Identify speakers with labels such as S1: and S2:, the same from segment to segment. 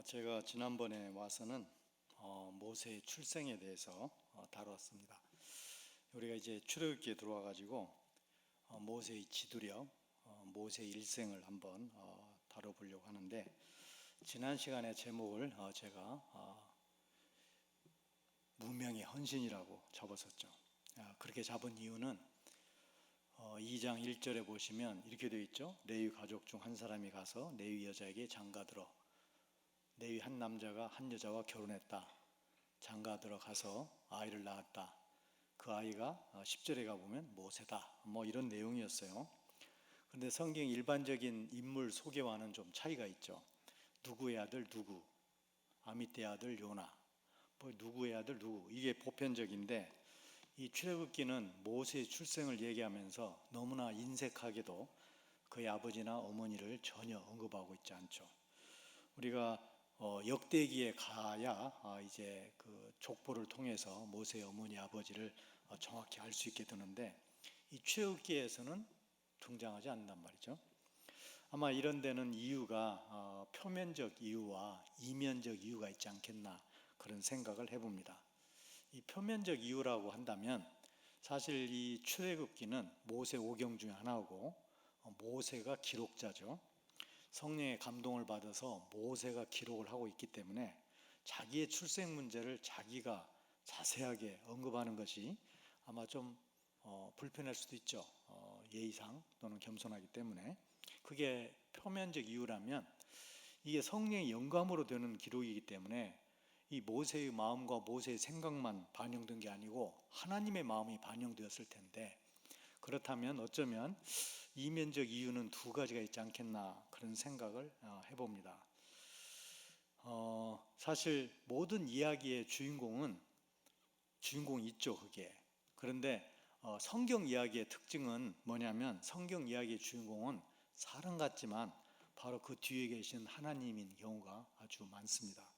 S1: 제가 지난번에 와서는 모세의 출생에 대해서 다루었습니다. 우리가 이제 출애굽기에 들어와 가지고 모세의 지도력, 모세의 일생을 한번 다뤄보려고 하는데, 지난 시간에 제목을 제가 문명의 헌신이라고 접었었죠. 그렇게 잡은 이유는 2장 1절에 보시면 이렇게 되어 있죠. 레위 가족 중 한 사람이 가서 레위 여자에게 장가들어 레위 한 남자가 한 여자와 결혼했다. 장가 들어가서 아이를 낳았다. 그 아이가 10절에 가보면 모세다. 이런 내용이었어요. 그런데 성경 일반적인 인물 소개와는 좀 차이가 있죠. 누구의 아들 누구, 아미떼의 아들 요나, 누구의 아들 누구, 이게 보편적인데, 이 출애굽기는 모세의 출생을 얘기하면서 너무나 인색하게도 그의 아버지나 어머니를 전혀 언급하고 있지 않죠. 우리가 역대기에 가야 이제 그 족보를 통해서 모세의 어머니 아버지를 정확히 알 수 있게 되는데, 이 출애굽기에서는 등장하지 않는단 말이죠. 아마 이런 데는 이유가 표면적 이유와 이면적 이유가 있지 않겠나, 그런 생각을 해봅니다. 이 표면적 이유라고 한다면, 사실 이 출애굽기는 모세 오경 중에 하나고 모세가 기록자죠. 성령의 감동을 받아서 모세가 기록을 하고 있기 때문에 자기의 출생 문제를 자기가 자세하게 언급하는 것이 아마 좀 불편할 수도 있죠. 예의상 또는 겸손하기 때문에. 그게 표면적 이유라면, 이게 성령의 영감으로 되는 기록이기 때문에 이 모세의 마음과 모세의 생각만 반영된 게 아니고 하나님의 마음이 반영되었을 텐데, 그렇다면 어쩌면 이면적 이유는 두 가지가 있지 않겠나, 그런 생각을 해봅니다. 사실 모든 이야기의 주인공이 있죠, 그게. 그런데 성경 이야기의 특징은 뭐냐면, 성경 이야기의 주인공은 사람 같지만 바로 그 뒤에 계신 하나님인 경우가 아주 많습니다.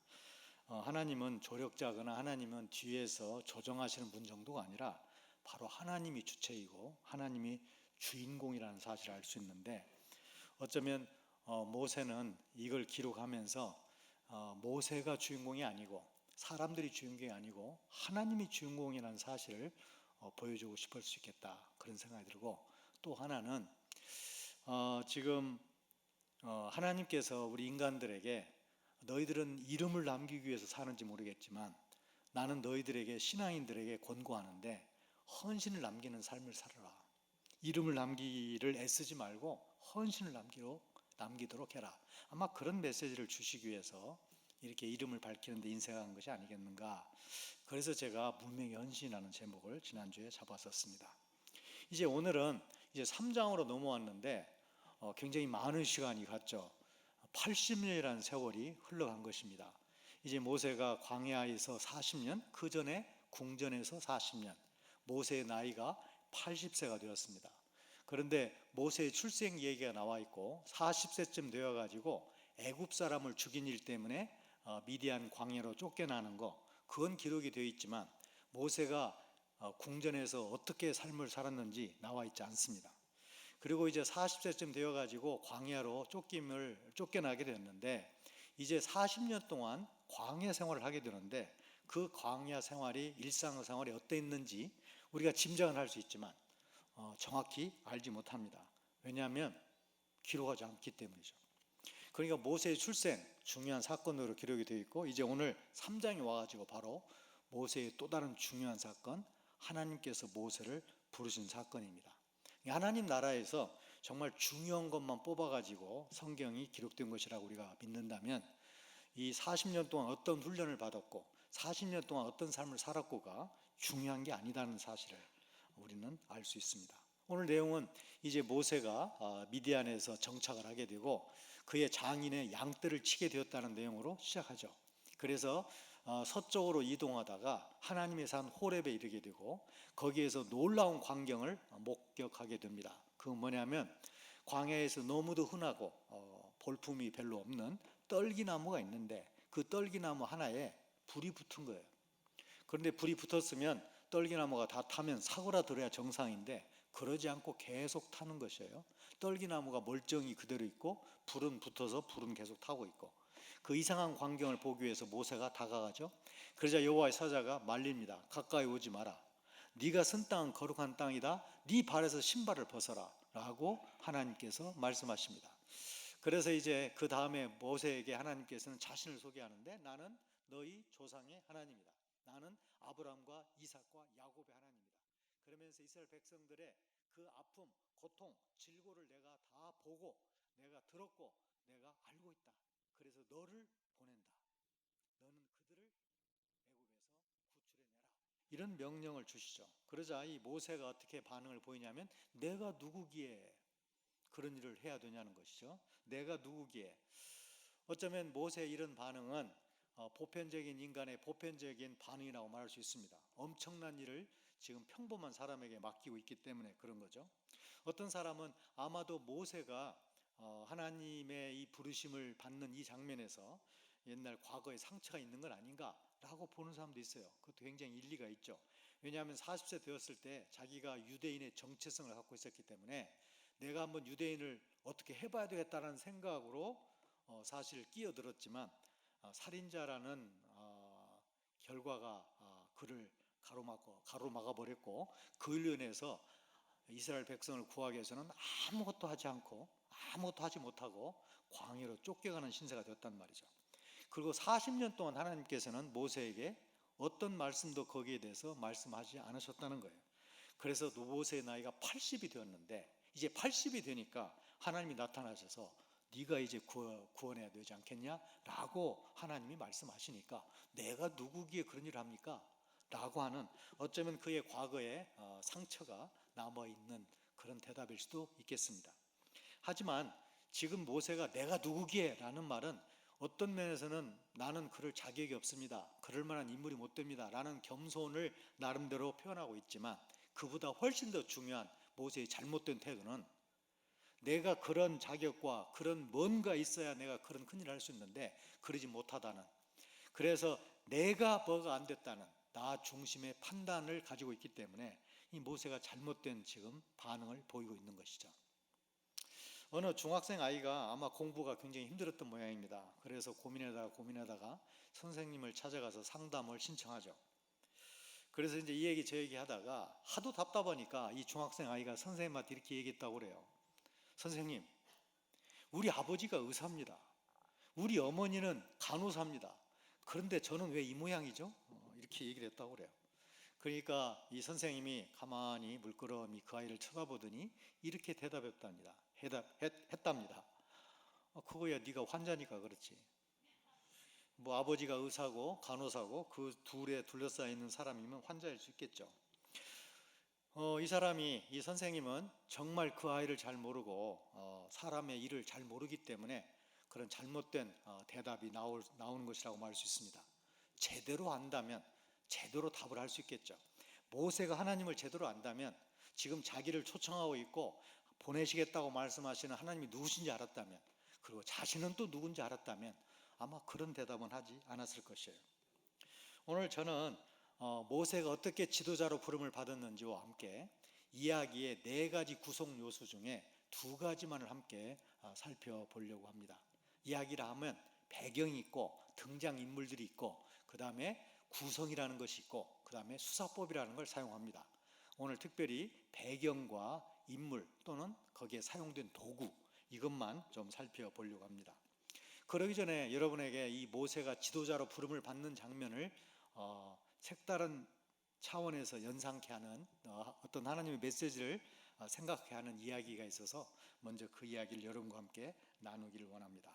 S1: 하나님은 조력자거나 하나님은 뒤에서 조정하시는 분 정도가 아니라 바로 하나님이 주체이고 하나님이 주인공이라는 사실을 알 수 있는데, 어쩌면 모세는 이걸 기록하면서 모세가 주인공이 아니고 사람들이 주인공이 아니고 하나님이 주인공이라는 사실을 보여주고 싶을 수 있겠다, 그런 생각이 들고, 또 하나는 지금 하나님께서 우리 인간들에게 너희들은 이름을 남기기 위해서 사는지 모르겠지만 나는 너희들에게, 신앙인들에게 권고하는데 헌신을 남기는 삶을 살아라. 이름을 남기기를 애쓰지 말고 헌신을 남기도록 해라. 아마 그런 메시지를 주시기 위해서 이렇게 이름을 밝히는 데 인색한 것이 아니겠는가. 그래서 제가 문명의 헌신이라는 제목을 지난주에 잡았었습니다. 이제 오늘은 이제 3장으로 넘어왔는데 굉장히 많은 시간이 갔죠. 80년이라는 세월이 흘러간 것입니다. 이제 모세가 광야에서 40년, 그 전에 궁전에서 40년, 모세의 나이가 80세가 되었습니다. 그런데 모세의 출생 얘기가 나와 있고 40세쯤 되어가지고 애굽 사람을 죽인 일 때문에 미디안 광야로 쫓겨나는 거, 그건 기록이 되어 있지만 모세가 궁전에서 어떻게 삶을 살았는지 나와 있지 않습니다. 그리고 이제 40세쯤 되어가지고 광야로 쫓겨나게 됐는데, 이제 40년 동안 광야 생활을 하게 되는데, 그 광야 생활이 일상생활이 어땠는지 우리가 짐작은 할 수 있지만 정확히 알지 못합니다. 왜냐하면 기록하지 않기 때문이죠. 그러니까 모세의 출생, 중요한 사건으로 기록이 되어 있고, 이제 오늘 3장에 와가지고 바로 모세의 또 다른 중요한 사건, 하나님께서 모세를 부르신 사건입니다. 하나님 나라에서 정말 중요한 것만 뽑아가지고 성경이 기록된 것이라고 우리가 믿는다면, 이 40년 동안 어떤 훈련을 받았고 40년 동안 어떤 삶을 살았고가 중요한 게 아니다는 사실을 우리는 알 수 있습니다. 오늘 내용은 이제 모세가 미디안에서 정착을 하게 되고 그의 장인의 양떼를 치게 되었다는 내용으로 시작하죠. 그래서 서쪽으로 이동하다가 하나님의 산 호렙에 이르게 되고 거기에서 놀라운 광경을 목격하게 됩니다. 그건 뭐냐면, 광야에서 너무도 흔하고 볼품이 별로 없는 떨기나무가 있는데 그 떨기나무 하나에 불이 붙은 거예요. 그런데 불이 붙었으면 떨기나무가 다 타면 사고라들어야 정상인데 그러지 않고 계속 타는 것이에요. 떨기나무가 멀쩡히 그대로 있고 불은 붙어서 불은 계속 타고 있고, 그 이상한 광경을 보기 위해서 모세가 다가가죠. 그러자 여호와의 사자가 말립니다. 가까이 오지 마라. 네가 선 땅은 거룩한 땅이다. 네 발에서 신발을 벗어라 라고 하나님께서 말씀하십니다. 그래서 이제 그 다음에 모세에게 하나님께서는 자신을 소개하는데 나는 너희 조상의 하나님이다. 나는 아브라함과 이삭과 야곱의 하나님이다. 그러면서 이스라엘 백성들의 그 아픔, 고통, 질고를 내가 다 보고 내가 들었고 내가 알고 있다. 그래서 너를 보낸다. 너는 그들을 애굽에서 구출해내라. 이런 명령을 주시죠. 그러자 이 모세가 어떻게 반응을 보이냐면 내가 누구기에 그런 일을 해야 되냐는 것이죠. 내가 누구기에. 어쩌면 모세의 이런 반응은 보편적인 인간의 보편적인 반응이라고 말할 수 있습니다. 엄청난 일을 지금 평범한 사람에게 맡기고 있기 때문에 그런 거죠. 어떤 사람은 아마도 모세가 하나님의 이 부르심을 받는 이 장면에서 옛날 과거에 상처가 있는 건 아닌가라고 보는 사람도 있어요. 그것도 굉장히 일리가 있죠. 왜냐하면 40세 되었을 때 자기가 유대인의 정체성을 갖고 있었기 때문에 내가 한번 유대인을 어떻게 해봐야 되겠다는 생각으로 사실 끼어들었지만 살인자라는 결과가 그를 가로막아 버렸고 그 일로 인해서 이스라엘 백성을 구하기 위해서는 아무것도 하지 않고 아무것도 하지 못하고 광야로 쫓겨가는 신세가 되었단 말이죠. 그리고 40년 동안 하나님께서는 모세에게 어떤 말씀도 거기에 대해서 말씀하지 않으셨다는 거예요. 그래서 모세의 나이가 80이 되었는데 이제 80이 되니까 하나님이 나타나셔서 네가 이제 구원해야 되지 않겠냐? 라고 하나님이 말씀하시니까 내가 누구기에 그런 일을 합니까? 라고 하는 어쩌면 그의 과거에 상처가 남아있는 그런 대답일 수도 있겠습니다. 하지만 지금 모세가 내가 누구기에 라는 말은 어떤 면에서는 나는 그럴 자격이 없습니다. 그럴 만한 인물이 못 됩니다. 라는 겸손을 나름대로 표현하고 있지만 그보다 훨씬 더 중요한 모세의 잘못된 태도는 내가 그런 자격과 그런 뭔가 있어야 내가 그런 큰일을 할 수 있는데 그러지 못하다는, 그래서 내가 뭐가 안 됐다는 나 중심의 판단을 가지고 있기 때문에 이 모세가 잘못된 지금 반응을 보이고 있는 것이죠. 어느 중학생 아이가 아마 공부가 굉장히 힘들었던 모양입니다. 그래서 고민하다가 선생님을 찾아가서 상담을 신청하죠. 그래서 이제 이 얘기 저 얘기 하다가 하도 답답하니까 이 중학생 아이가 선생님한테 이렇게 얘기했다고 그래요. 선생님, 우리 아버지가 의사입니다. 우리 어머니는 간호사입니다. 그런데 저는 왜 이 모양이죠? 이렇게 얘기를 했다고 그래요. 그러니까 이 선생님이 가만히 물끄러미 그 아이를 쳐다보더니 이렇게 대답했답니다. 그거야 네가 환자니까 그렇지. 뭐 아버지가 의사고 간호사고 그 둘에 둘러싸여 있는 사람이면 환자일 수 있겠죠. 이 선생님은 정말 그 아이를 잘 모르고 사람의 일을 잘 모르기 때문에 그런 잘못된 대답이 나오는 것이라고 말할 수 있습니다. 제대로 안다면 제대로 답을 할 수 있겠죠. 모세가 하나님을 제대로 안다면 지금 자기를 초청하고 있고 보내시겠다고 말씀하시는 하나님이 누구신지 알았다면, 그리고 자신은 또 누군지 알았다면 아마 그런 대답은 하지 않았을 것이에요. 오늘 저는 모세가 어떻게 지도자로 부름을 받았는지와 함께 이야기의 4가지 구성 요소 중에 2가지만을 함께 살펴보려고 합니다. 이야기라 하면 배경이 있고 등장인물들이 있고 그 다음에 구성이라는 것이 있고 그 다음에 수사법이라는 걸 사용합니다. 오늘 특별히 배경과 인물 또는 거기에 사용된 도구, 이것만 좀 살펴보려고 합니다. 그러기 전에 여러분에게 이 모세가 지도자로 부름을 받는 장면을 색다른 차원에서 연상케 하는 어떤 하나님의 메시지를 생각케 하는 이야기가 있어서 먼저 그 이야기를 여러분과 함께 나누기를 원합니다.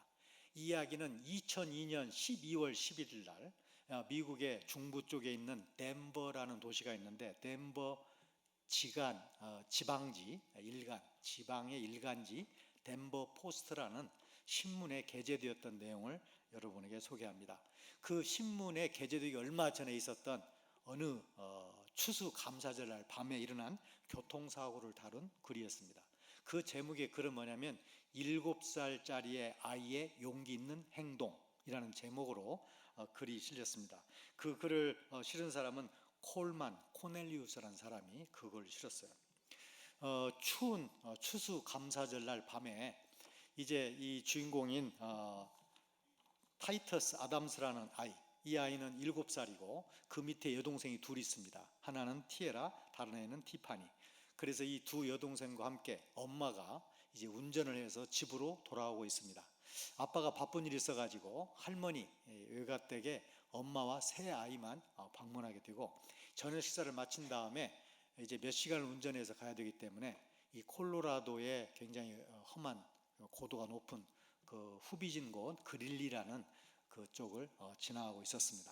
S1: 이 이야기는 2002년 12월 11일 날 미국의 중부 쪽에 있는 덴버라는 도시가 있는데 덴버 지방의 일간지 덴버 포스트라는 신문에 게재되었던 내용을 여러분에게 소개합니다. 그 신문에 게재되기 얼마 전에 있었던 어느 추수감사절 날 밤에 일어난 교통사고를 다룬 글이었습니다. 그 제목의 글은 뭐냐면 7살짜리의 아이의 용기 있는 행동이라는 제목으로 글이 실렸습니다. 그 글을 실은 사람은 코넬리우스라는 사람이 그걸 실었어요. 추운 추수감사절 날 밤에 이제 이 주인공인 타이터스 아담스라는 아이, 이 아이는 7살이고 그 밑에 여동생이 둘 있습니다. 하나는 티에라, 다른 애는 티파니. 그래서 이 두 여동생과 함께 엄마가 이제 운전을 해서 집으로 돌아오고 있습니다. 아빠가 바쁜 일이 있어가지고 할머니 외가댁에 엄마와 세 아이만 방문하게 되고, 저녁 식사를 마친 다음에 이제 몇 시간을 운전해서 가야 되기 때문에 이 콜로라도의 굉장히 험한 고도가 높은 그 후비진 곳 그릴리라는 그쪽을 지나가고 있었습니다.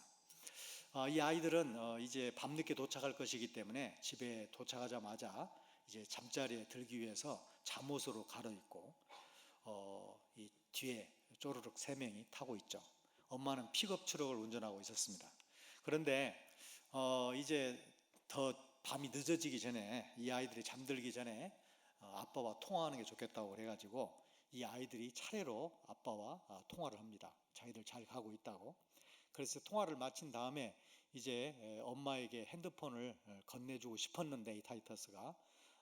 S1: 이 아이들은 이제 밤늦게 도착할 것이기 때문에 집에 도착하자마자 이제 잠자리에 들기 위해서 잠옷으로 갈아입고 이 뒤에 쪼르륵 세 명이 타고 있죠. 엄마는 픽업 트럭을 운전하고 있었습니다. 그런데 이제 더 밤이 늦어지기 전에, 이 아이들이 잠들기 전에 아빠와 통화하는 게 좋겠다고 그래가지고 이 아이들이 차례로 아빠와 통화를 합니다. 자기들 잘 가고 있다고. 그래서 통화를 마친 다음에 이제 엄마에게 핸드폰을 건네주고 싶었는데, 이 타이터스가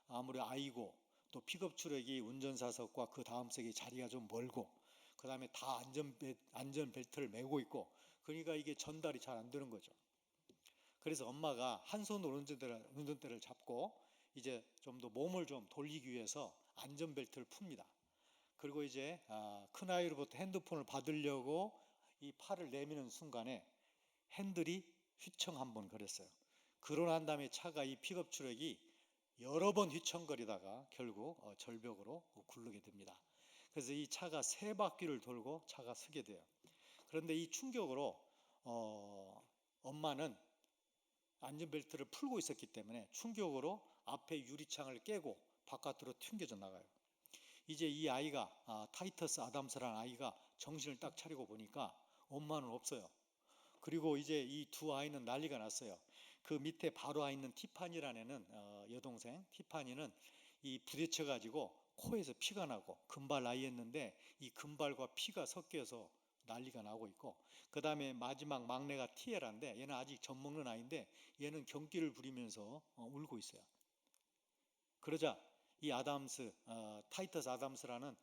S1: 아무리 아이고 또 픽업 트럭이 운전사석과 그 다음 석이 자리가 좀 멀고 그 다음에 다 안전벨트를 매고 있고, 그러니까 이게 전달이 잘 안 되는 거죠. 그래서 엄마가 한 손으로 운전대를 잡고 이제 좀 더 몸을 좀 돌리기 위해서 안전벨트를 풉니다. 그리고 이제 큰 아이로부터 핸드폰을 받으려고 이 팔을 내미는 순간에 핸들이 휘청 한번 거렸어요. 그러고 난 다음에 차가, 이 픽업 트럭이 여러 번 휘청거리다가 결국 절벽으로 굴르게 됩니다. 그래서 이 차가 세 바퀴를 돌고 차가 서게 돼요. 그런데 이 충격으로 엄마는 안전벨트를 풀고 있었기 때문에 충격으로 앞에 유리창을 깨고 바깥으로 튕겨져 나가요. 이제 이 아이가, 타이터스 아담스라는 아이가 정신을 딱 차리고 보니까 엄마는 없어요. 그리고 이제 이 두 아이는 난리가 났어요. 그 밑에 바로 와 있는 티파니라는 애는, 여동생 티파니는 이 부딪혀 가지고 코에서 피가 나고, 금발 아이였는데 이 금발과 피가 섞여서 난리가 나고 있고, 그 다음에 마지막 막내가 티에라인데 얘는 아직 젖 먹는 아이인데 얘는 경기를 부리면서 울고 있어요. 그러자 이 타이터스 아담스라는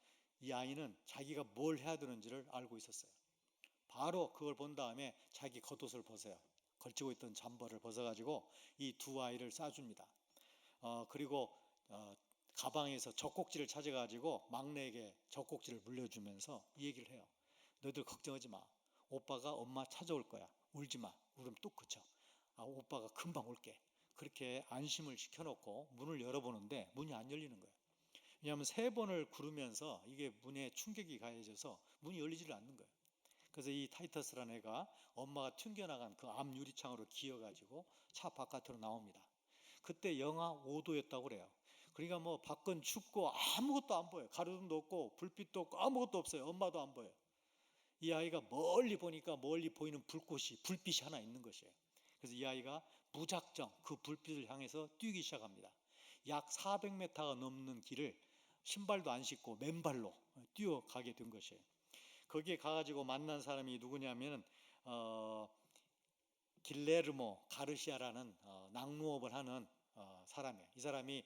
S1: 이 아이는 자기가 뭘 해야 되는지를 알고 있었어요. 바로 그걸 본 다음에 자기 겉옷을 벗어요. 걸치고 있던 잠바를 벗어가지고 이 두 아이를 쏴줍니다. 그리고 가방에서 젖꼭지를 찾아가지고 막내에게 젖꼭지를 물려주면서 이 얘기를 해요. 너희들 걱정하지 마. 오빠가 엄마 찾아올 거야. 울지 마. 울음 뚝 그쳐. 오빠가 금방 올게. 그렇게 안심을 시켜놓고 문을 열어보는데 문이 안 열리는 거예요. 왜냐하면 세 번을 구르면서 이게 문에 충격이 가해져서 문이 열리지를 않는 거예요. 그래서 이 타이터스라는 애가 엄마가 튕겨나간 그 앞 유리창으로 기어가지고 차 바깥으로 나옵니다. 그때 영하 5도였다고 그래요. 그러니까 뭐 밖은 춥고 아무것도 안 보여요. 가로등도 없고 불빛도 없고 아무것도 없어요. 엄마도 안 보여요. 이 아이가 멀리 보니까 멀리 보이는 불빛이 하나 있는 것이에요. 그래서 이 아이가 무작정 그 불빛을 향해서 뛰기 시작합니다. 약 400m가 넘는 길을 신발도 안 신고 맨발로 뛰어가게 된 것이에요. 거기에 가가지고 만난 사람이 누구냐면 길레르모 가르시아라는 낙루업을 하는 사람이에요. 이 사람이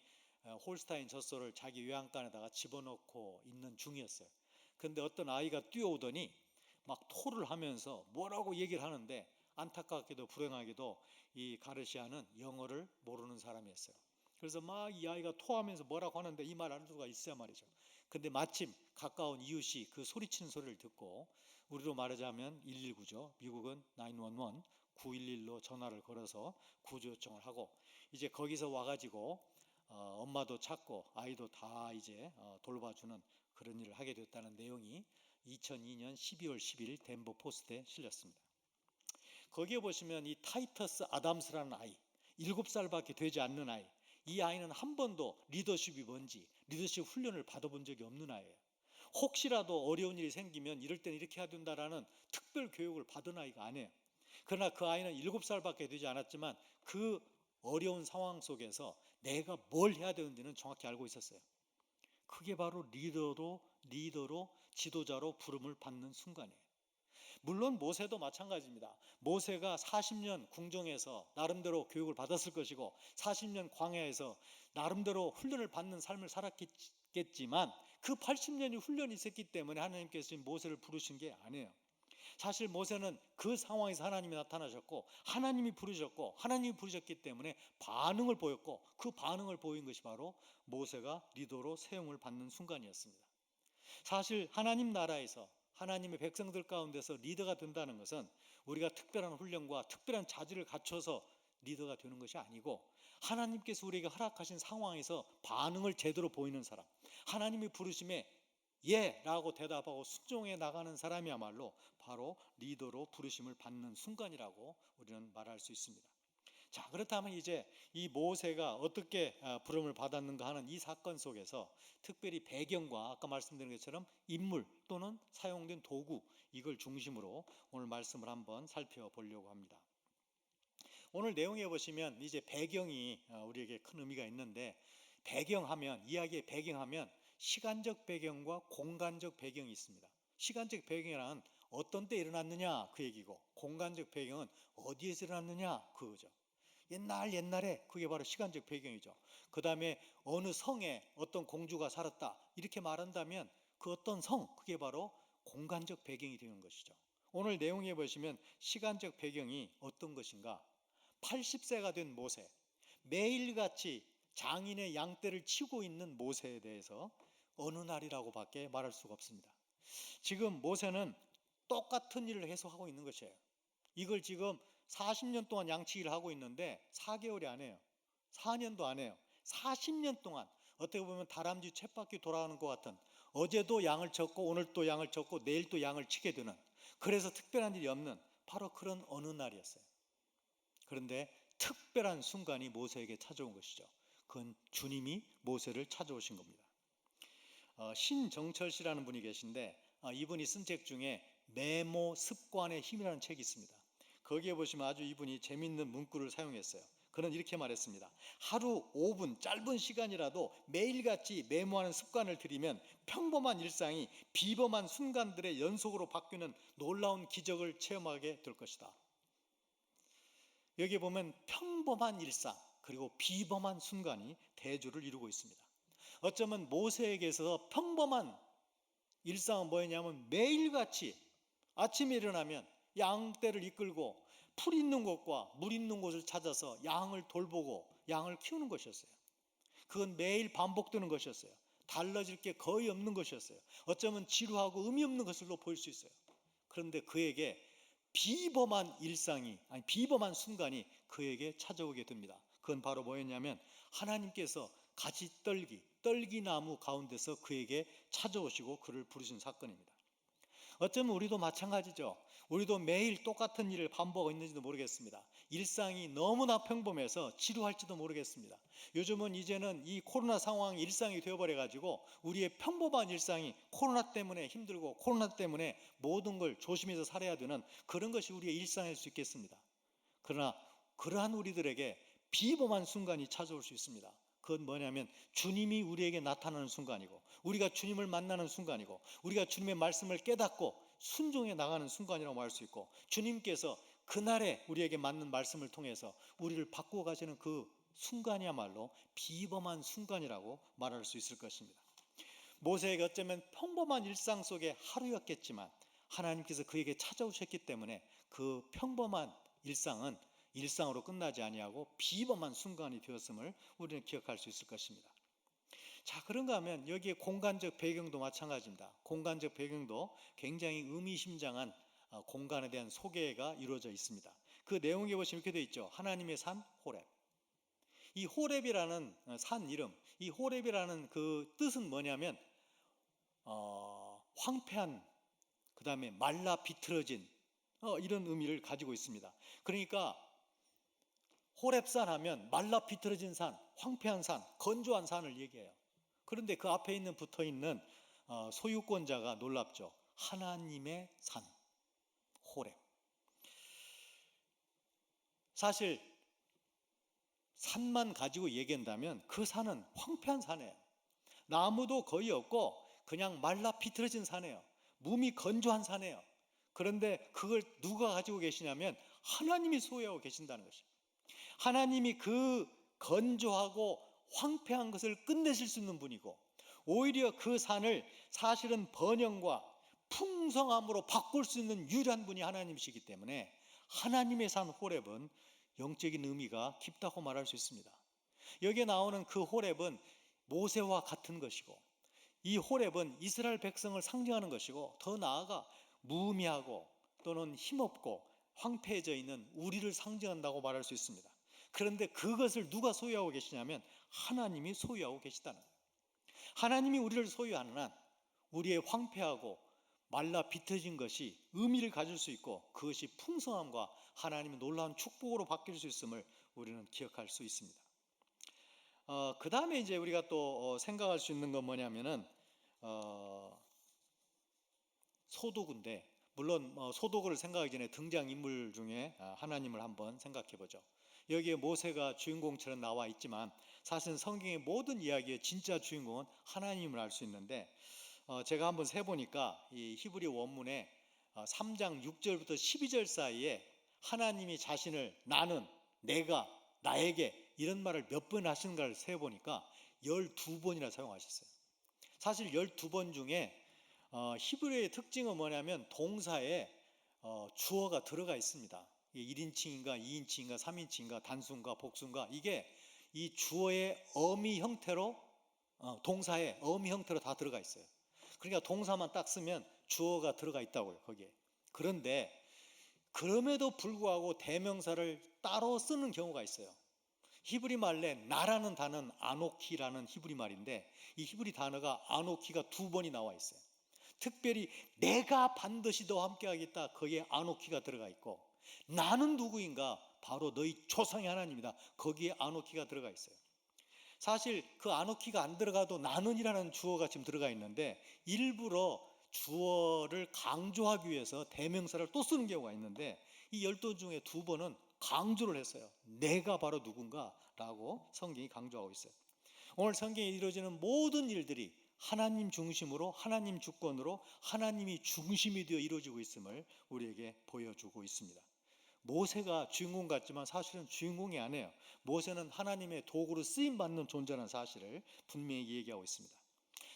S1: 홀스타인 젖소를 자기 외양간에다가 집어넣고 있는 중이었어요. 그런데 어떤 아이가 뛰어오더니 막 토를 하면서 뭐라고 얘기를 하는데, 안타깝게도 불행하게도 이 가르시아는 영어를 모르는 사람이었어요. 그래서 막 이 아이가 토하면서 뭐라고 하는데 이 말 알 수가 있어야 말이죠. 근데 마침 가까운 이웃이 그 소리치는 소리를 듣고, 우리로 말하자면 119죠. 미국은 911, 911로 전화를 걸어서 구조 요청을 하고, 이제 거기서 와가지고 엄마도 찾고 아이도 다 이제 돌봐주는 그런 일을 하게 됐다는 내용이 2002년 12월 10일 덴버 포스트에 실렸습니다. 거기에 보시면 이 타이터스 아담스라는 아이, 7살밖에 되지 않는 아이, 이 아이는 한 번도 리더십이 뭔지, 리더십 훈련을 받아본 적이 없는 아이예요. 혹시라도 어려운 일이 생기면 이럴 때는 이렇게 해야 된다라는 특별 교육을 받은 아이가 아니에요. 그러나 그 아이는 7살밖에 되지 않았지만 그 어려운 상황 속에서 내가 뭘 해야 되는지는 정확히 알고 있었어요. 그게 바로 리더로 지도자로 부름을 받는 순간이에요. 물론 모세도 마찬가지입니다. 모세가 40년 궁정에서 나름대로 교육을 받았을 것이고 40년 광야에서 나름대로 훈련을 받는 삶을 살았겠지만 그 80년이 훈련이 있었기 때문에 하나님께서 모세를 부르신 게 아니에요. 사실 모세는 그 상황에서 하나님이 나타나셨고 하나님이 부르셨고 하나님이 부르셨기 때문에 반응을 보였고 그 반응을 보인 것이 바로 모세가 리더로 세움을 받는 순간이었습니다. 사실 하나님 나라에서 하나님의 백성들 가운데서 리더가 된다는 것은 우리가 특별한 훈련과 특별한 자질을 갖춰서 리더가 되는 것이 아니고 하나님께서 우리에게 허락하신 상황에서 반응을 제대로 보이는 사람, 하나님이 부르심에 예 라고 대답하고 순종해 나가는 사람이야말로 바로 리더로 부르심을 받는 순간이라고 우리는 말할 수 있습니다. 자, 그렇다면 이제 이 모세가 어떻게 부름을 받았는가 하는 이 사건 속에서 특별히 배경과 아까 말씀드린 것처럼 인물 또는 사용된 도구, 이걸 중심으로 오늘 말씀을 한번 살펴보려고 합니다. 오늘 내용에 보시면 이제 배경이 우리에게 큰 의미가 있는데, 배경하면, 이야기의 배경하면 시간적 배경과 공간적 배경이 있습니다. 시간적 배경이란 어떤 때 일어났느냐 그 얘기고, 공간적 배경은 어디에서 일어났느냐 그거죠. 옛날에, 그게 바로 시간적 배경이죠. 그 다음에 어느 성에 어떤 공주가 살았다 이렇게 말한다면 그 어떤 성, 그게 바로 공간적 배경이 되는 것이죠. 오늘 내용에 보시면 시간적 배경이 어떤 것인가, 80세가 된 모세, 매일같이 장인의 양떼를 치고 있는 모세에 대해서 어느 날이라고 밖에 말할 수가 없습니다. 지금 모세는 똑같은 일을 계속하고 있는 것이에요. 이걸 지금 40년 동안 양치기를 하고 있는데 4개월이 안 해요. 4년도 안 해요. 40년 동안 어떻게 보면 다람쥐 쳇바퀴 돌아가는 것 같은, 어제도 양을 쳤고 오늘 또 양을 쳤고 내일 또 양을 치게 되는, 그래서 특별한 일이 없는 바로 그런 어느 날이었어요. 그런데 특별한 순간이 모세에게 찾아온 것이죠. 그건 주님이 모세를 찾아오신 겁니다. 신정철 씨라는 분이 계신데 이분이 쓴 책 중에 메모 습관의 힘이라는 책이 있습니다. 거기에 보시면 아주 이분이 재미있는 문구를 사용했어요. 그는 이렇게 말했습니다. 하루 5분 짧은 시간이라도 매일같이 메모하는 습관을 들이면 평범한 일상이 비범한 순간들의 연속으로 바뀌는 놀라운 기적을 체험하게 될 것이다. 여기 보면 평범한 일상 그리고 비범한 순간이 대조를 이루고 있습니다. 어쩌면 모세에게서 평범한 일상은 뭐였냐면 매일같이 아침에 일어나면 양떼를 이끌고 풀 있는 곳과 물 있는 곳을 찾아서 양을 돌보고 양을 키우는 것이었어요. 그건 매일 반복되는 것이었어요. 달라질 게 거의 없는 것이었어요. 어쩌면 지루하고 의미 없는 것으로 보일 수 있어요. 그런데 그에게 비범한 순간이 그에게 찾아오게 됩니다. 그건 바로 뭐였냐면 하나님께서 떨기나무 가운데서 그에게 찾아오시고 그를 부르신 사건입니다. 어쩌면 우리도 마찬가지죠. 우리도 매일 똑같은 일을 반복하고 있는지도 모르겠습니다. 일상이 너무나 평범해서 지루할지도 모르겠습니다. 요즘은 이제는 이 코로나 상황이 일상이 되어버려가지고 우리의 평범한 일상이 코로나 때문에 힘들고 코로나 때문에 모든 걸 조심해서 살아야 되는 그런 것이 우리의 일상일 수 있겠습니다. 그러나 그러한 우리들에게 비범한 순간이 찾아올 수 있습니다. 그건 뭐냐면 주님이 우리에게 나타나는 순간이고 우리가 주님을 만나는 순간이고 우리가 주님의 말씀을 깨닫고 순종해 나가는 순간이라고 말할 수 있고, 주님께서 그날에 우리에게 맞는 말씀을 통해서 우리를 바꾸어 가시는 그 순간이야말로 비범한 순간이라고 말할 수 있을 것입니다. 모세에게 어쩌면 평범한 일상 속의 하루였겠지만 하나님께서 그에게 찾아오셨기 때문에 그 평범한 일상은 일상으로 끝나지 아니하고 비범한 순간이 되었음을 우리는 기억할 수 있을 것입니다. 자, 그런가 하면 여기에 공간적 배경도 마찬가지입니다. 공간적 배경도 굉장히 의미심장한 공간에 대한 소개가 이루어져 있습니다. 그 내용에 보시면 이렇게 되어 있죠. 하나님의 산 호렙. 이 호렙이라는 산 이름, 이 호렙이라는 그 뜻은 뭐냐면 황폐한, 그 다음에 말라 비틀어진 이런 의미를 가지고 있습니다. 그러니까 호렙산 하면 말라 비틀어진 산, 황폐한 산, 건조한 산을 얘기해요. 그런데 그 앞에 붙어 있는 소유권자가 놀랍죠. 하나님의 산, 호렙. 사실 산만 가지고 얘기한다면 그 산은 황폐한 산이에요. 나무도 거의 없고 그냥 말라 비틀어진 산이에요. 몸이 건조한 산이에요. 그런데 그걸 누가 가지고 계시냐면 하나님이 소유하고 계신다는 것입니다. 하나님이 그 건조하고 황폐한 것을 끝내실 수 있는 분이고, 오히려 그 산을 사실은 번영과 풍성함으로 바꿀 수 있는 유일한 분이 하나님이시기 때문에 하나님의 산 호렙은 영적인 의미가 깊다고 말할 수 있습니다. 여기에 나오는 그 호렙은 모세와 같은 것이고, 이 호렙은 이스라엘 백성을 상징하는 것이고, 더 나아가 무의미하고 또는 힘없고 황폐해져 있는 우리를 상징한다고 말할 수 있습니다. 그런데 그것을 누가 소유하고 계시냐면 하나님이 소유하고 계시다는 거예요. 하나님이 우리를 소유하는 한 우리의 황폐하고 말라 비틀어진 것이 의미를 가질 수 있고, 그것이 풍성함과 하나님의 놀라운 축복으로 바뀔 수 있음을 우리는 기억할 수 있습니다. 그 다음에 이제 우리가 또 생각할 수 있는 건 뭐냐면은 소도구인데, 물론 소도구를 생각하기 전에 등장인물 중에 하나님을 한번 생각해 보죠. 여기에 모세가 주인공처럼 나와 있지만 사실 성경의 모든 이야기의 진짜 주인공은 하나님을 알 수 있는데, 제가 한번 세보니까 이 히브리 원문에 3장 6절부터 12절 사이에 하나님이 자신을 나는, 내가, 나에게 이런 말을 몇 번 하시는가를 세보니까 12번이나 사용하셨어요. 사실 12번 중에 히브리의 특징은 뭐냐면 동사에 주어가 들어가 있습니다. 1인칭인가 2인칭인가 3인칭인가 단수인가 복수인가, 이게 이 주어의 어미 형태로, 동사의 어미 형태로 다 들어가 있어요. 그러니까 동사만 딱 쓰면 주어가 들어가 있다고요, 거기에. 그런데 그럼에도 불구하고 대명사를 따로 쓰는 경우가 있어요. 히브리 말에 나라는 단어는 아노키라는 히브리 말인데, 이 히브리 단어가 아노키가 2번이 나와 있어요. 특별히 내가 반드시 너와 함께 하겠다, 거기에 아노키가 들어가 있고, 나는 누구인가, 바로 너희 조상의 하나님이다, 거기에 아노키가 들어가 있어요. 사실 그 아노키가 안 들어가도 나는이라는 주어가 지금 들어가 있는데, 일부러 주어를 강조하기 위해서 대명사를 또 쓰는 경우가 있는데, 이 12 중에 2번은 강조를 했어요. 내가 바로 누군가 라고 성경이 강조하고 있어요. 오늘 성경에 이루어지는 모든 일들이 하나님 중심으로, 하나님 주권으로, 하나님이 중심이 되어 이루어지고 있음을 우리에게 보여주고 있습니다. 모세가 주인공 같지만 사실은 주인공이 아니에요. 모세는 하나님의 도구로 쓰임받는 존재라는 사실을 분명히 얘기하고 있습니다.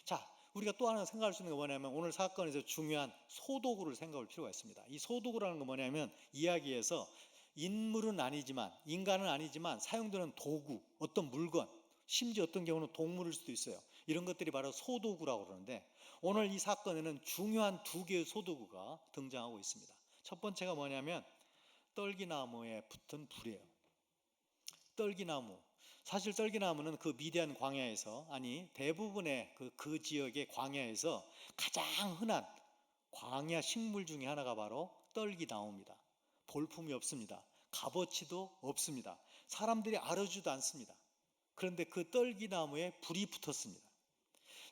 S1: 자, 우리가 또 하나 생각할 수 있는 건 뭐냐면, 오늘 사건에서 중요한 소도구를 생각할 필요가 있습니다. 이 소도구라는 건 뭐냐면, 이야기에서 인물은 아니지만, 인간은 아니지만 사용되는 도구, 어떤 물건, 심지어 어떤 경우는 동물일 수도 있어요. 이런 것들이 바로 소도구라고 그러는데, 오늘 이 사건에는 중요한 2개의 소도구가 등장하고 있습니다. 첫 번째가 뭐냐면 떨기나무에 붙은 불이에요. 떨기나무. 사실 떨기나무는 그 미디안 광야에서, 아니 대부분의 그 지역의 광야에서 가장 흔한 광야 식물 중에 하나가 바로 떨기나무입니다. 볼품이 없습니다. 값어치도 없습니다. 사람들이 알아주지도 않습니다. 그런데 그 떨기나무에 불이 붙었습니다.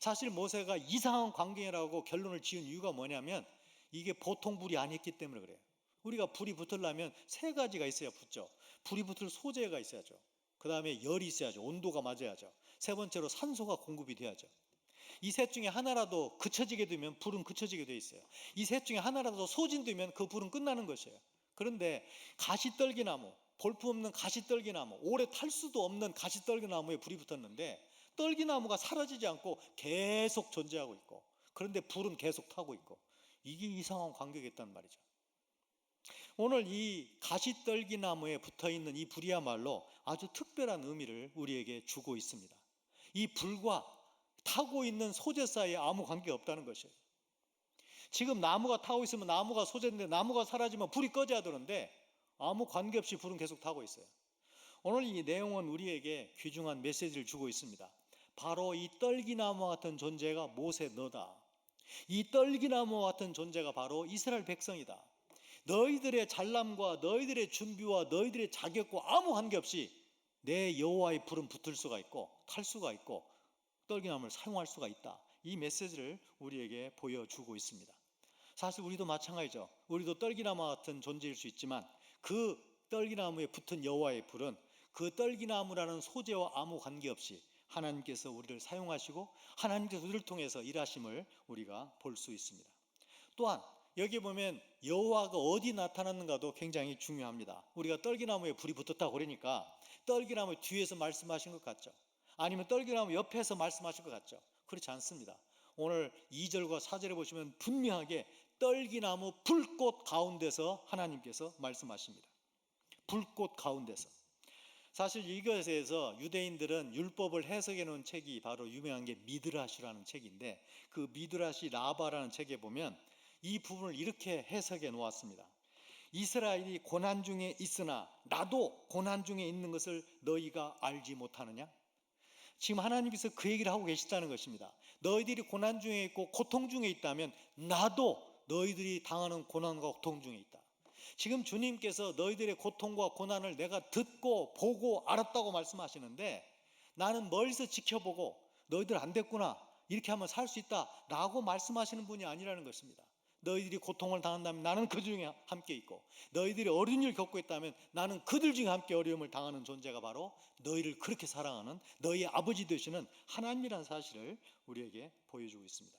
S1: 사실 모세가 이상한 광경이라고 결론을 지은 이유가 뭐냐면, 이게 보통 불이 아니었기 때문에 그래요. 우리가 불이 붙으려면 3가지가 있어야 붙죠. 불이 붙을 소재가 있어야죠. 그 다음에 열이 있어야죠. 온도가 맞아야죠. 3번째로 산소가 공급이 돼야죠. 이 셋 중에 하나라도 그쳐지게 되면 불은 그쳐지게 돼 있어요. 이 셋 중에 하나라도 소진되면 그 불은 끝나는 것이에요. 그런데 가시떨기나무, 볼품없는 가시떨기나무, 오래 탈 수도 없는 가시떨기나무에 불이 붙었는데, 떨기나무가 사라지지 않고 계속 존재하고 있고, 그런데 불은 계속 타고 있고, 이게 이상한 관계겠단 말이죠. 오늘 이 가시떨기나무에 붙어있는 이 불이야말로 아주 특별한 의미를 우리에게 주고 있습니다. 이 불과 타고 있는 소재 사이에 아무 관계가 없다는 것이에요. 지금 나무가 타고 있으면 나무가 소재인데, 나무가 사라지면 불이 꺼져야 되는데 아무 관계없이 불은 계속 타고 있어요. 오늘 이 내용은 우리에게 귀중한 메시지를 주고 있습니다. 바로 이 떨기나무와 같은 존재가 모세 너다. 이 떨기나무와 같은 존재가 바로 이스라엘 백성이다. 너희들의 잘남과 너희들의 준비와 너희들의 자격과 아무 관계없이 내 여호와의 불은 붙을 수가 있고 탈 수가 있고 떨기나무를 사용할 수가 있다. 이 메시지를 우리에게 보여주고 있습니다. 사실 우리도 마찬가지죠. 우리도 떨기나무 같은 존재일 수 있지만, 그 떨기나무에 붙은 여호와의 불은 그 떨기나무라는 소재와 아무 관계없이 하나님께서 우리를 사용하시고 하나님께서 우리를 통해서 일하심을 우리가 볼 수 있습니다. 또한 여기 보면 여호와가 어디 나타났는가도 굉장히 중요합니다. 우리가 떨기나무에 불이 붙었다고 그러니까 떨기나무 뒤에서 말씀하신 것 같죠? 아니면 떨기나무 옆에서 말씀하신 것 같죠? 그렇지 않습니다. 오늘 2절과 4절에 보시면 분명하게 떨기나무 불꽃 가운데서 하나님께서 말씀하십니다. 불꽃 가운데서. 사실 이것에서 유대인들은 율법을 해석해 놓은 책이 바로 유명한 게 미드라시라는 책인데, 그 미드라시 라바라는 책에 보면 이 부분을 이렇게 해석해 놓았습니다. 이스라엘이 고난 중에 있으나 나도 고난 중에 있는 것을 너희가 알지 못하느냐? 지금 하나님께서 그 얘기를 하고 계시다는 것입니다. 너희들이 고난 중에 있고 고통 중에 있다면 나도 너희들이 당하는 고난과 고통 중에 있다. 지금 주님께서 너희들의 고통과 고난을 내가 듣고 보고 알았다고 말씀하시는데, 나는 멀리서 지켜보고 너희들 안 됐구나, 이렇게 하면 살 수 있다 라고 말씀하시는 분이 아니라는 것입니다. 너희들이 고통을 당한다면 나는 그 중에 함께 있고, 너희들이 어려운 일을 겪고 있다면 나는 그들 중에 함께 어려움을 당하는 존재가 바로 너희를 그렇게 사랑하는 너희의 아버지 되시는 하나님이라는 사실을 우리에게 보여주고 있습니다.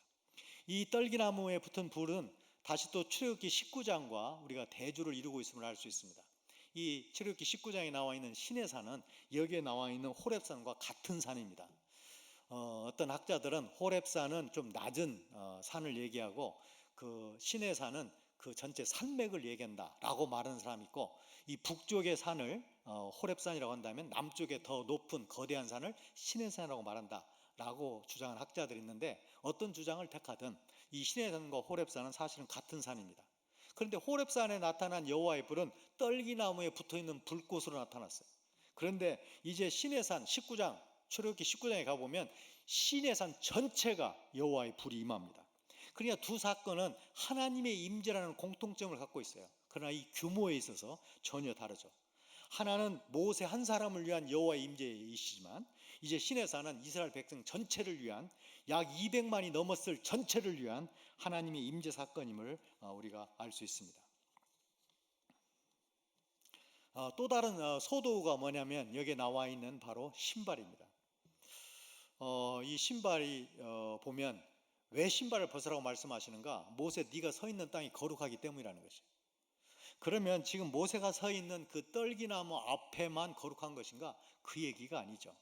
S1: 이 떨기나무에 붙은 불은 다시 또 출애굽기 19장과 우리가 대조를 이루고 있음을 알 수 있습니다. 이 출애굽기 19장에 나와 있는 시내산은 여기에 나와 있는 호렙산과 같은 산입니다. 어떤 학자들은 호렙산은 좀 낮은 산을 얘기하고, 그 시내산은 그 전체 산맥을 얘기한다라고 말하는 사람이 있고, 이 북쪽의 산을 호렙산이라고 한다면 남쪽에 더 높은 거대한 산을 시내산이라고 말한다라고 주장하는 학자들이 있는데, 어떤 주장을 택하든 이 시내산과 호렙산은 사실은 같은 산입니다. 그런데 호렙산에 나타난 여호와의 불은 떨기나무에 붙어있는 불꽃으로 나타났어요. 그런데 이제 시내산 19장, 출애굽기 19장에 가보면 시내산 전체가 여호와의 불이 임합니다. 그러니까 두 사건은 하나님의 임재라는 공통점을 갖고 있어요. 그러나 이 규모에 있어서 전혀 다르죠. 하나는 모세 한 사람을 위한 여호와의 임재이시지만, 이제 시내산은 이스라엘 백성 전체를 위한, 약 200만이 넘었을 전체를 위한 하나님의 임재 사건임을 우리가 알 수 있습니다. 또 다른 소도가 뭐냐면 여기에 나와 있는 바로 신발입니다. 이 신발이 보면 왜 신발을 벗으라고 말씀하시는가? 모세, 네가 서 있는 땅이 거룩하기 때문이라는 것이에요. 그러면 지금 모세가 서 있는 그 떨기나무 앞에만 거룩한 것인가? 그 얘기가 아니죠.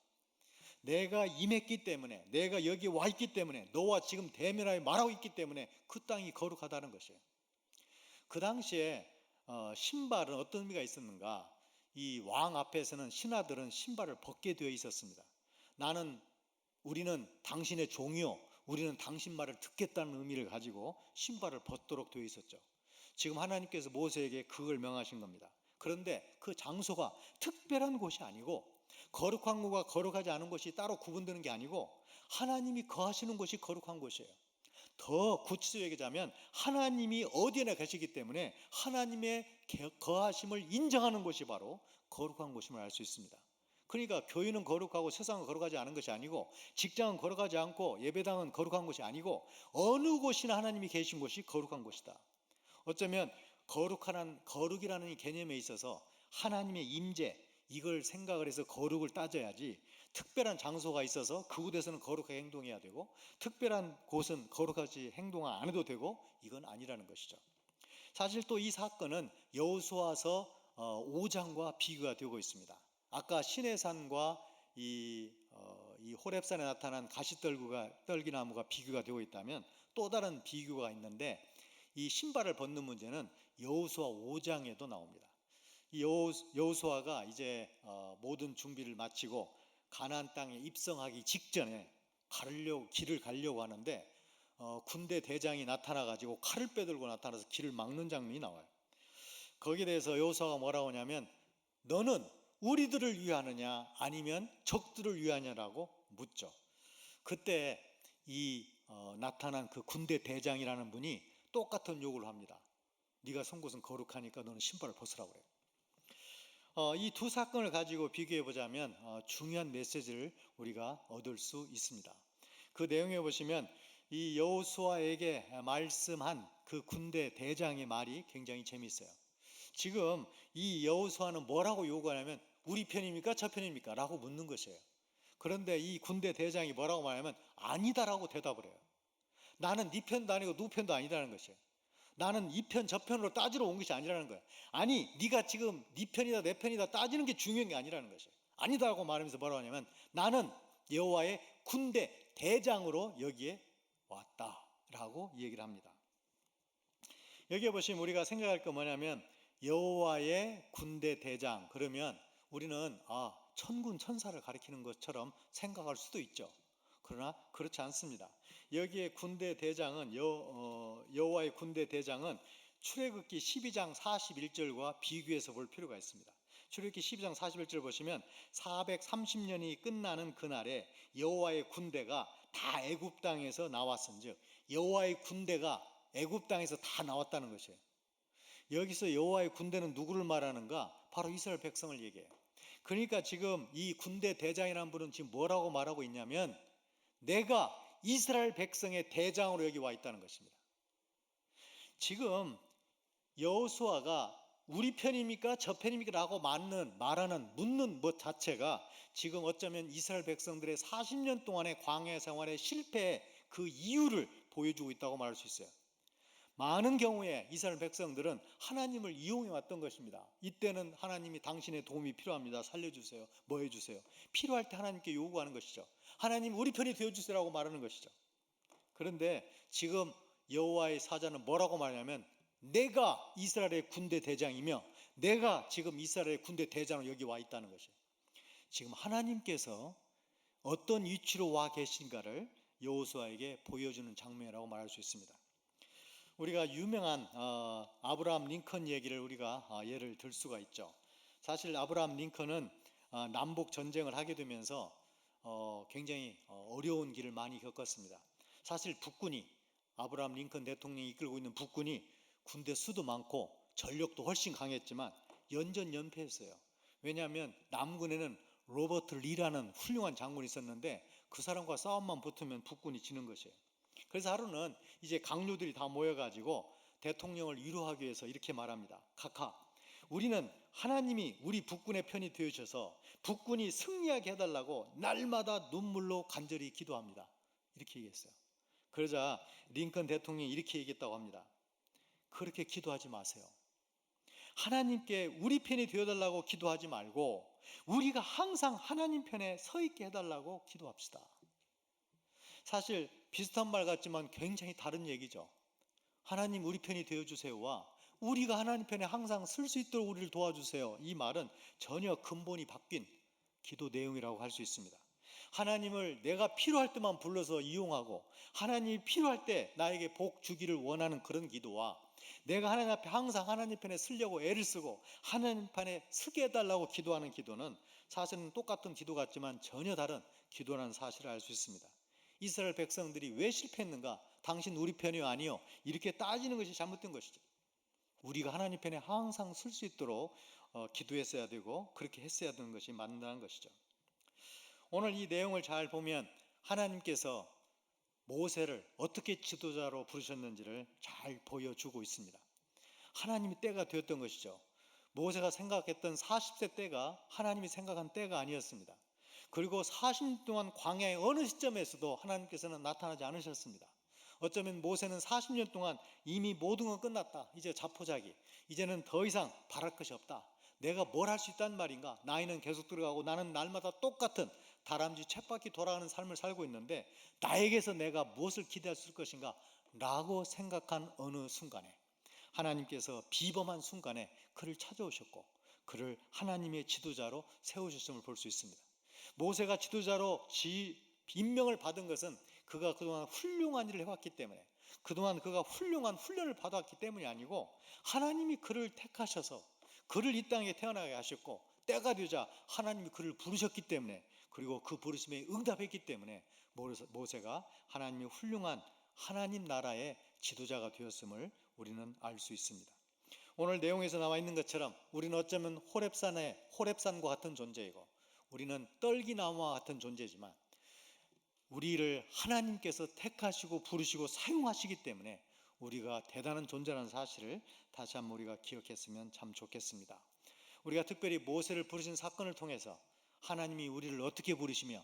S1: 내가 임했기 때문에, 내가 여기 와 있기 때문에, 너와 지금 대면하여 말하고 있기 때문에 그 땅이 거룩하다는 것이에요. 그 당시에 신발은 어떤 의미가 있었는가? 이 왕 앞에서는 신하들은 신발을 벗게 되어 있었습니다. 우리는 당신의 종이요, 우리는 당신 말을 듣겠다는 의미를 가지고 신발을 벗도록 되어 있었죠. 지금 하나님께서 모세에게 그걸 명하신 겁니다. 그런데 그 장소가 특별한 곳이 아니고, 거룩한 곳과 거룩하지 않은 곳이 따로 구분되는 게 아니고, 하나님이 거하시는 곳이 거룩한 곳이에요. 더 구체적으로 얘기하자면 하나님이 어디에나 계시기 때문에 하나님의 거하심을 인정하는 곳이 바로 거룩한 곳임을 알 수 있습니다. 그러니까 교회는 거룩하고 세상은 거룩하지 않은 것이 아니고, 직장은 거룩하지 않고 예배당은 거룩한 곳이 아니고, 어느 곳이나 하나님이 계신 곳이 거룩한 곳이다. 어쩌면 거룩이라는 이 개념에 있어서 하나님의 임재, 이걸 생각을 해서 거룩을 따져야지, 특별한 장소가 있어서 그곳에서는 거룩하게 행동해야 되고 특별한 곳은 거룩하지 행동 안 해도 되고, 이건 아니라는 것이죠. 사실 또 이 사건은 여호수아서 5장과 비교가 되고 있습니다. 아까 시내산과 이 호렙산에 나타난 가시떨기나무가 비교가 되고 있다면, 또 다른 비교가 있는데, 이 신발을 벗는 문제는 여호수아 5장에도 나옵니다. 여호수아가 이제 모든 준비를 마치고 가나안 땅에 입성하기 직전에 길을 가려고 하는데, 군대 대장이 나타나가지고 칼을 빼들고 나타나서 길을 막는 장면이 나와요. 거기에 대해서 여호수아가 뭐라고 하냐면, 너는 우리들을 위하느냐 아니면 적들을 위하냐라고 묻죠. 그때 나타난 그 군대 대장이라는 분이 똑같은 요구를 합니다. 네가 선 곳은 거룩하니까 너는 신발을 벗으라고 그래요. 이 두 사건을 가지고 비교해 보자면 중요한 메시지를 우리가 얻을 수 있습니다. 그 내용에 보시면 이 여호수아에게 말씀한 그 군대 대장의 말이 굉장히 재미있어요. 지금 이 여호수아는 뭐라고 요구하냐면, 우리 편입니까 저 편입니까? 라고 묻는 것이에요. 그런데 이 군대 대장이 뭐라고 말하면 아니다라고 대답을 해요. 나는 네 편도 아니고 누구 편도 아니라는 것이에요. 나는 이 편 저 편으로 따지러 온 것이 아니라는 거예요. 아니, 네가 지금 네 편이다 내 편이다 따지는 게 중요한 게 아니라는 것이에요. 아니다라고 말하면서 뭐라고 하냐면, 나는 여호와의 군대 대장으로 여기에 왔다라고 얘기를 합니다. 여기에 보시면 우리가 생각할 거 뭐냐면 여호와의 군대 대장 그러면 우리는 천군 천사를 가리키는 것처럼 생각할 수도 있죠. 그러나 그렇지 않습니다. 여기에 군대 대장은 여호와의 군대 대장은 출애굽기 12장 41절과 비교해서 볼 필요가 있습니다. 출애굽기 12장 41절 보시면 430년이 끝나는 그날에 여호와의 군대가 다 애굽 땅에서 나왔은즉 여호와의 군대가 애굽 땅에서 다 나왔다는 것이에요. 여기서 여호와의 군대는 누구를 말하는가? 바로 이스라엘 백성을 얘기해요. 그러니까 지금 이 군대 대장이라는 분은 지금 뭐라고 말하고 있냐면 내가 이스라엘 백성의 대장으로 여기 와 있다는 것입니다. 지금 여호수아가 우리 편입니까? 저 편입니까? 라고 묻는 것 자체가 지금 어쩌면 이스라엘 백성들의 40년 동안의 광야 생활의 실패의 그 이유를 보여주고 있다고 말할 수 있어요. 많은 경우에 이스라엘 백성들은 하나님을 이용해 왔던 것입니다. 이때는 하나님이 당신의 도움이 필요합니다. 살려주세요. 뭐 해주세요. 필요할 때 하나님께 요구하는 것이죠. 하나님 우리 편이 되어주세요라고 말하는 것이죠. 그런데 지금 여호와의 사자는 뭐라고 말하냐면 내가 이스라엘의 군대 대장이며 내가 지금 이스라엘의 군대 대장으로 여기 와 있다는 것이에요. 지금 하나님께서 어떤 위치로 와 계신가를 여호수아에게 보여주는 장면이라고 말할 수 있습니다. 우리가 유명한 아브라함 링컨 얘기를 우리가 예를 들 수가 있죠. 사실 아브라함 링컨은 남북 전쟁을 하게 되면서 굉장히 어려운 길을 많이 겪었습니다. 사실 북군이 아브라함 링컨 대통령이 이끌고 있는 북군이 군대 수도 많고 전력도 훨씬 강했지만 연전연패했어요. 왜냐하면 남군에는 로버트 리라는 훌륭한 장군이 있었는데 그 사람과 싸움만 붙으면 북군이 지는 것이에요. 그래서 하루는 이제 강요들이 다 모여가지고 대통령을 위로하기 위해서 이렇게 말합니다. 카카, 우리는 하나님이 우리 북군의 편이 되어주셔서 북군이 승리하게 해달라고 날마다 눈물로 간절히 기도합니다. 이렇게 얘기했어요. 그러자 링컨 대통령이 이렇게 얘기했다고 합니다. 그렇게 기도하지 마세요. 하나님께 우리 편이 되어달라고 기도하지 말고 우리가 항상 하나님 편에 서 있게 해달라고 기도합시다. 사실 비슷한 말 같지만 굉장히 다른 얘기죠. 하나님 우리 편이 되어주세요와 우리가 하나님 편에 항상 설 수 있도록 우리를 도와주세요. 이 말은 전혀 근본이 바뀐 기도 내용이라고 할 수 있습니다. 하나님을 내가 필요할 때만 불러서 이용하고 하나님이 필요할 때 나에게 복 주기를 원하는 그런 기도와 내가 하나님 앞에 항상 하나님 편에 서려고 애를 쓰고 하나님 편에 서게 해달라고 기도하는 기도는 사실은 똑같은 기도 같지만 전혀 다른 기도라는 사실을 알 수 있습니다. 이스라엘 백성들이 왜 실패했는가? 당신 우리 편이요 아니요? 이렇게 따지는 것이 잘못된 것이죠. 우리가 하나님 편에 항상 설 수 있도록 기도했어야 되고 그렇게 했어야 되는 것이 맞는다는 것이죠. 오늘 이 내용을 잘 보면 하나님께서 모세를 어떻게 지도자로 부르셨는지를 잘 보여주고 있습니다. 하나님이 때가 되었던 것이죠. 모세가 생각했던 40세 때가 하나님이 생각한 때가 아니었습니다. 그리고 40년 동안 광야의 어느 시점에서도 하나님께서는 나타나지 않으셨습니다. 어쩌면 모세는 40년 동안 이미 모든 건 끝났다. 이제 자포자기. 이제는 더 이상 바랄 것이 없다. 내가 뭘 할 수 있다는 말인가? 나이는 계속 들어가고 나는 날마다 똑같은 다람쥐 쳇바퀴 돌아가는 삶을 살고 있는데 나에게서 내가 무엇을 기대할 수 있을 것인가? 라고 생각한 어느 순간에 하나님께서 비범한 순간에 그를 찾아오셨고 그를 하나님의 지도자로 세우셨음을 볼 수 있습니다. 모세가 지도자로 임명을 받은 것은 그가 그동안 훌륭한 일을 해왔기 때문에 그동안 그가 훌륭한 훈련을 받았기 때문이 아니고 하나님이 그를 택하셔서 그를 이 땅에 태어나게 하셨고 때가 되자 하나님이 그를 부르셨기 때문에 그리고 그 부르심에 응답했기 때문에 모세가 하나님의 훌륭한 하나님 나라의 지도자가 되었음을 우리는 알 수 있습니다. 오늘 내용에서 나와 있는 것처럼 우리는 어쩌면 호렙산과 같은 존재이고 우리는 떨기나무와 같은 존재지만 우리를 하나님께서 택하시고 부르시고 사용하시기 때문에 우리가 대단한 존재라는 사실을 다시 한번 우리가 기억했으면 참 좋겠습니다. 우리가 특별히 모세를 부르신 사건을 통해서 하나님이 우리를 어떻게 부르시며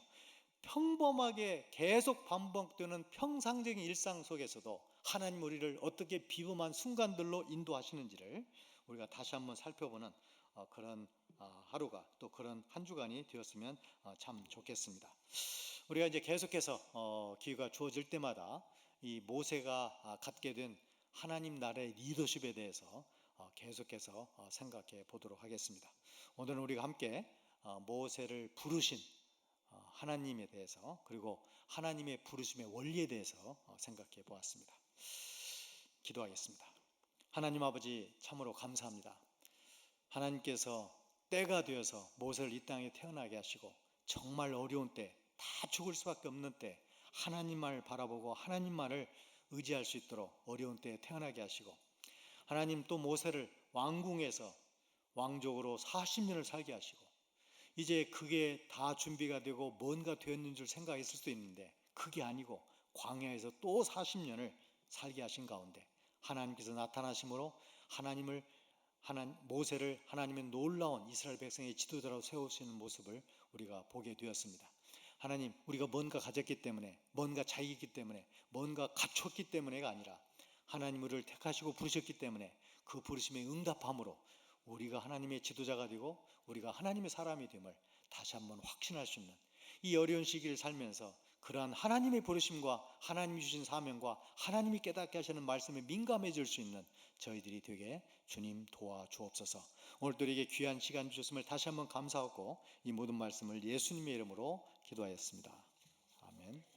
S1: 평범하게 계속 반복되는 평상적인 일상 속에서도 하나님 우리를 어떻게 비범한 순간들로 인도하시는지를 우리가 다시 한번 살펴보는 그런 하루가 또 그런 한 주간이 되었으면 참 좋겠습니다. 우리가 이제 계속해서 기회가 주어질 때마다 이 모세가 갖게 된 하나님 나라의 리더십에 대해서 계속해서 생각해 보도록 하겠습니다. 오늘은 우리가 함께 모세를 부르신 하나님에 대해서, 그리고 하나님의 부르심의 원리에 대해서 생각해 보았습니다. 기도하겠습니다. 하나님 아버지, 참으로 감사합니다. 하나님께서 때가 되어서 모세를 이 땅에 태어나게 하시고, 정말 어려운 때, 다 죽을 수밖에 없는 때 하나님만을 바라보고 하나님 말을 의지할 수 있도록 어려운 때에 태어나게 하시고, 하나님 또 모세를 왕궁에서 왕족으로 40년을 살게 하시고, 이제 그게 다 준비가 되고 뭔가 되었는 줄 생각했을 수도 있는데 그게 아니고 광야에서 또 40년을 살게 하신 가운데 하나님께서 나타나심으로 모세를 하나님의 놀라운 이스라엘 백성의 지도자로 세우시는 모습을 우리가 보게 되었습니다. 하나님, 우리가 뭔가 가졌기 때문에, 뭔가 자익이기 때문에, 뭔가 갖췄기 때문에가 아니라 하나님 우리를 택하시고 부르셨기 때문에 그 부르심에 응답함으로 우리가 하나님의 지도자가 되고 우리가 하나님의 사람이 됨을 다시 한번 확신할 수 있는 이 어려운 시기를 살면서 그러한 하나님의 부르심과 하나님이 주신 사명과 하나님이 깨닫게 하시는 말씀에 민감해질 수 있는 저희들이 되게 주님 도와주옵소서. 오늘도 우리에게 귀한 시간 주셨음을 다시 한번 감사하고 이 모든 말씀을 예수님의 이름으로 기도하였습니다. 아멘.